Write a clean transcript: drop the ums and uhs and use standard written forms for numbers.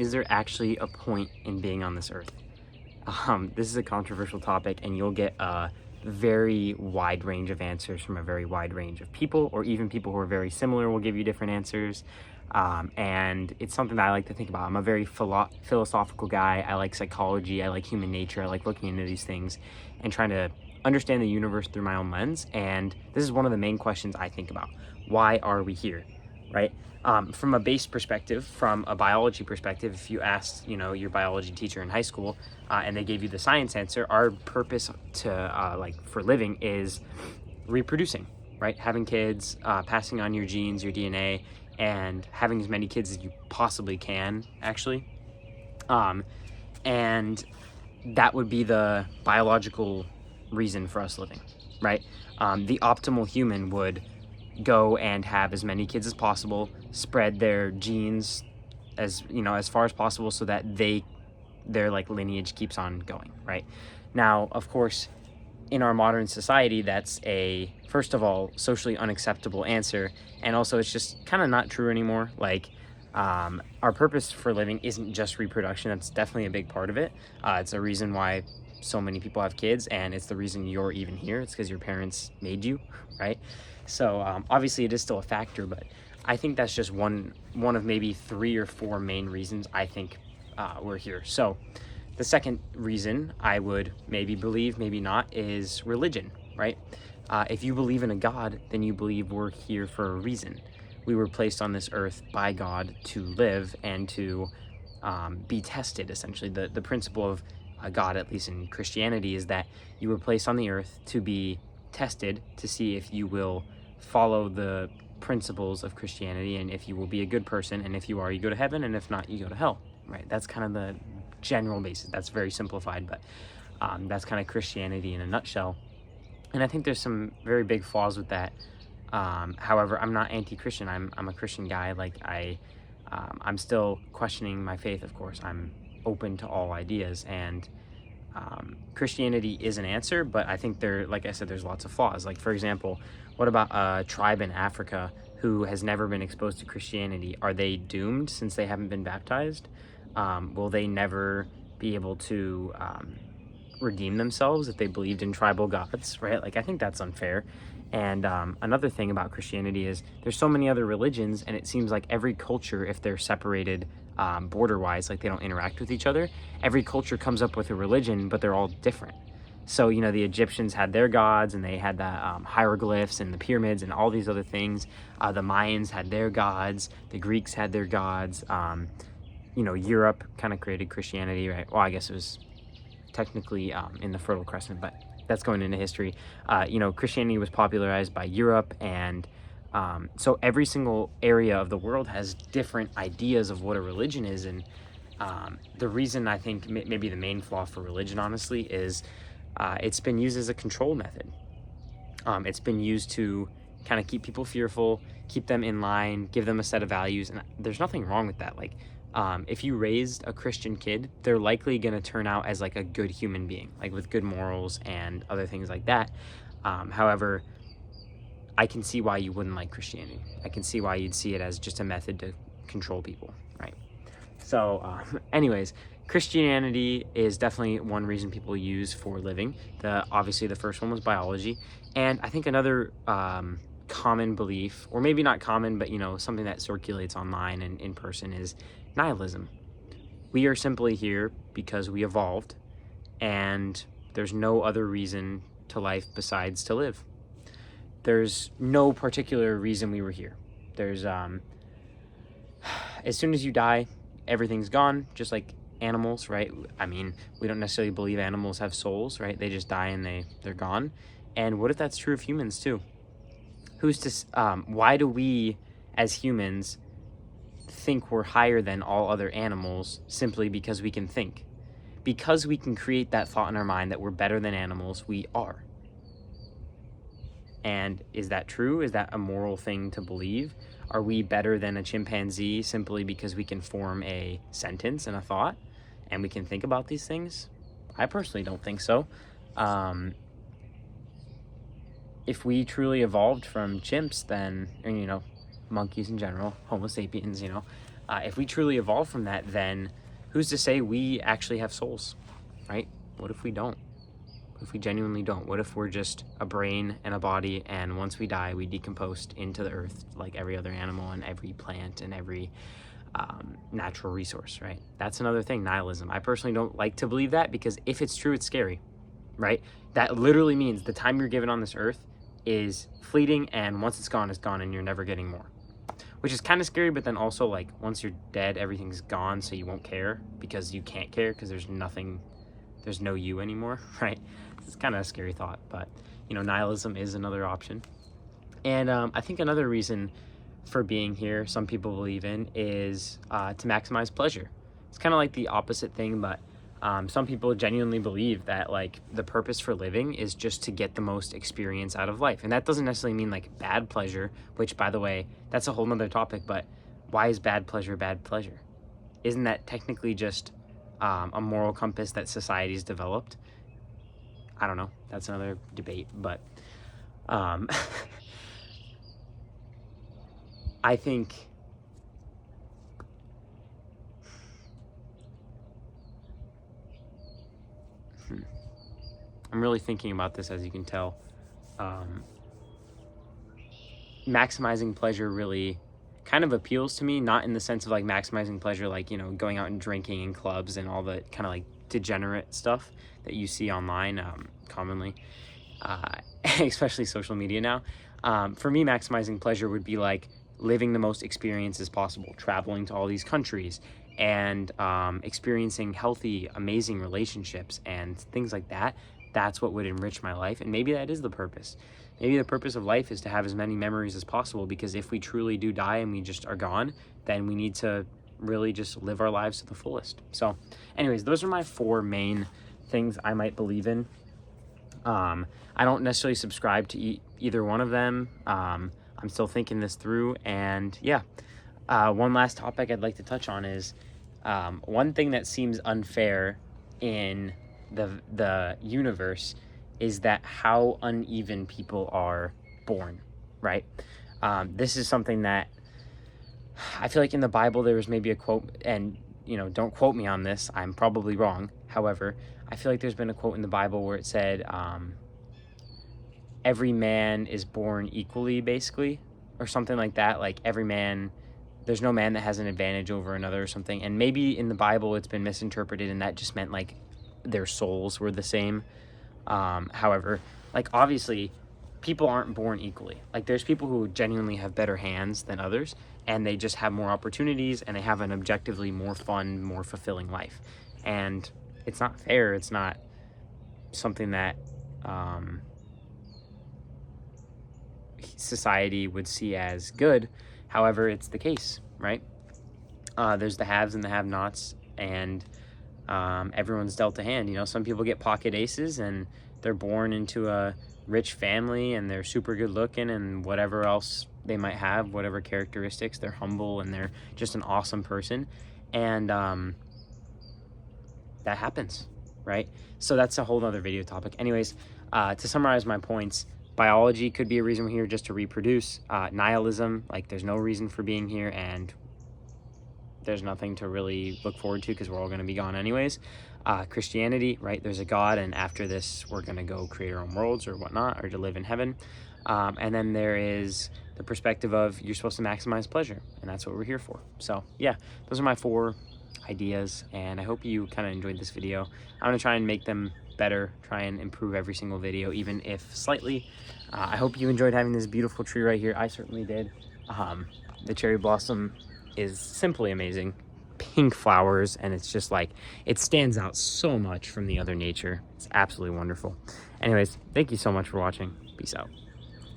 Is there actually a point in being on this earth? This is a controversial topic, and you'll get a very wide range of answers from a very wide range of people, or even people who are very similar will give you different answers. And it's something that I like to think about. I'm a very philosophical guy. I like psychology. I like human nature. I like looking into these things and trying to understand the universe through my own lens. And this is one of the main questions I think about. Why are we here, right? From a base perspective, from a biology perspective, if you asked, your biology teacher in high school, and they gave you the science answer, our purpose for living is reproducing, right? Having kids, passing on your genes, your DNA, and having as many kids as you possibly can, actually. And that would be the biological reason for us living, right? The optimal human would go and have as many kids as possible, spread their genes as far as possible, so that their lineage keeps on going, right? Now, of course, in our modern society, that's a, first of all, socially unacceptable answer, and also it's just kind of not true anymore. Our purpose for living isn't just reproduction. That's definitely a big part of it. It's a reason why so many people have kids, and it's the reason you're even here. It's because your parents made you, right? So obviously it is still a factor, but I think that's just one of maybe 3 or 4 main reasons I think we're here. So the second reason I would maybe believe, maybe not, is religion, right? If you believe in a God, then you believe we're here for a reason. We were placed on this earth by God to live and to be tested, essentially. The principle of God, at least in Christianity, is that you were placed on the earth to be tested to see if you will follow the principles of Christianity, and if you will be a good person, and if you are, you go to heaven, and if not, you go to hell, right? That's kind of the general basis. That's very simplified, but that's kind of Christianity in a nutshell. And I think there's some very big flaws with that. However, I'm not anti-Christian. I'm a Christian guy. I'm still questioning my faith, of course. I'm open to all ideas, and Christianity is an answer, but I think like I said, there's lots of flaws. Like, for example, what about a tribe in Africa who has never been exposed to Christianity? Are they doomed since they haven't been baptized? Will they never be able to redeem themselves if they believed in tribal gods, right? I think that's unfair. And another thing about Christianity is there's so many other religions, and it seems like every culture, if they're separated border-wise, they don't interact with each other, every culture comes up with a religion, but they're all different. So, the Egyptians had their gods, and they had the hieroglyphs and the pyramids and all these other things. The Mayans had their gods. The Greeks had their gods. Europe kind of created Christianity, right? Well, I guess it was technically in the Fertile Crescent, but that's going into history. Christianity was popularized by Europe, and so every single area of the world has different ideas of what a religion is. And the reason I think maybe the main flaw for religion, honestly, is it's been used as a control method. It's been used to kind of keep people fearful, keep them in line, give them a set of values, and there's nothing wrong with that. If you raised a Christian kid, they're likely going to turn out as a good human being, with good morals and other things like that. However, I can see why you wouldn't like Christianity. I can see why you'd see it as just a method to control people, right? So anyways, Christianity is definitely one reason people use for living. Obviously the first one was biology, and I think another common belief, or maybe not common, but something that circulates online and in person, is nihilism. We are simply here because we evolved, and there's no other reason to life besides to live. There's no particular reason we were here. There's as soon as you die, everything's gone, just like animals, right? I mean, we don't necessarily believe animals have souls, right? They just die and they're gone. And what if that's true of humans too? Why do we as humans think we're higher than all other animals simply because we can think? Because we can create that thought in our mind that we're better than animals, we are. And is that true? Is that a moral thing to believe? Are we better than a chimpanzee simply because we can form a sentence and a thought and we can think about these things? I personally don't think so. If we truly evolved from chimps, then, and, monkeys in general, Homo sapiens, If we truly evolve from that, then who's to say we actually have souls, right? What if we don't? What if we genuinely don't? What if we're just a brain and a body, and once we die, we decompose into the earth like every other animal and every plant and every natural resource, right? That's another thing, nihilism. I personally don't like to believe that, because if it's true, it's scary, right? That literally means the time you're given on this earth is fleeting, and once it's gone, and you're never getting more. Which is kind of scary, but then also, like, once you're dead, everything's gone, so you won't care, because you can't care, because there's no you anymore, right? It's kind of a scary thought, but, you know, nihilism is another option. And I think another reason for being here, some people believe in, is to maximize pleasure. It's kind of like the opposite thing, but some people genuinely believe that, like, the purpose for living is just to get the most experience out of life. And that doesn't necessarily mean like bad pleasure, which, by the way, that's a whole nother topic. But why is bad pleasure bad pleasure? Isn't that technically just a moral compass that society's developed? I don't know, that's another debate, but I think I'm really thinking about this, as you can tell. Maximizing pleasure really kind of appeals to me, not in the sense of like maximizing pleasure, like, you know, going out and drinking in clubs and all the kind of like degenerate stuff that you see online commonly, especially social media now. For me, maximizing pleasure would be like living the most experiences possible, traveling to all these countries, and experiencing healthy, amazing relationships and things like that. That's what would enrich my life, and maybe that is the purpose. Maybe the purpose of life is to have as many memories as possible, because if we truly do die and we just are gone, then we need to really just live our lives to the fullest. So anyways, those are my 4 main things I might believe in. I don't necessarily subscribe to either one of them. I'm still thinking this through, and yeah. One last topic I'd like to touch on is one thing that seems unfair in the universe is that how uneven people are born, right? This is something that I feel like in the Bible there was maybe a quote, and, you know, don't quote me on this, I'm probably wrong. However, I feel like there's been a quote in the Bible where it said, every man is born equally, basically, or something like that. Like, every man, there's no man that has an advantage over another or something. And maybe in the Bible it's been misinterpreted, and that just meant like their souls were the same. However, like, obviously people aren't born equally. Like, there's people who genuinely have better hands than others, and they just have more opportunities, and they have an objectively more fun, more fulfilling life. And it's not fair. It's not something that society would see as good. However, it's the case, right? There's the haves and the have-nots, and everyone's dealt a hand. You know, some people get pocket aces, and they're born into a rich family, and they're super good looking, and whatever else they might have, whatever characteristics, they're humble, and they're just an awesome person. And that happens, right? So that's a whole other video topic. Anyways, to summarize my points, biology could be a reason we're here, just to reproduce. Nihilism, like, there's no reason for being here, and there's nothing to really look forward to, because we're all going to be gone anyways. Christianity, right? There's a God, and after this, we're going to go create our own worlds or whatnot, or to live in heaven. And then there is the perspective of you're supposed to maximize pleasure, and that's what we're here for. So yeah, those are my 4 ideas, and I hope you kind of enjoyed this video. I'm going to try and make them better, try and improve every single video, even if slightly. I hope you enjoyed having this beautiful tree right here. I certainly did. The cherry blossom is simply amazing. Pink flowers, and it's just like, it stands out so much from the other nature. It's absolutely wonderful. Anyways, thank you so much for watching. Peace out.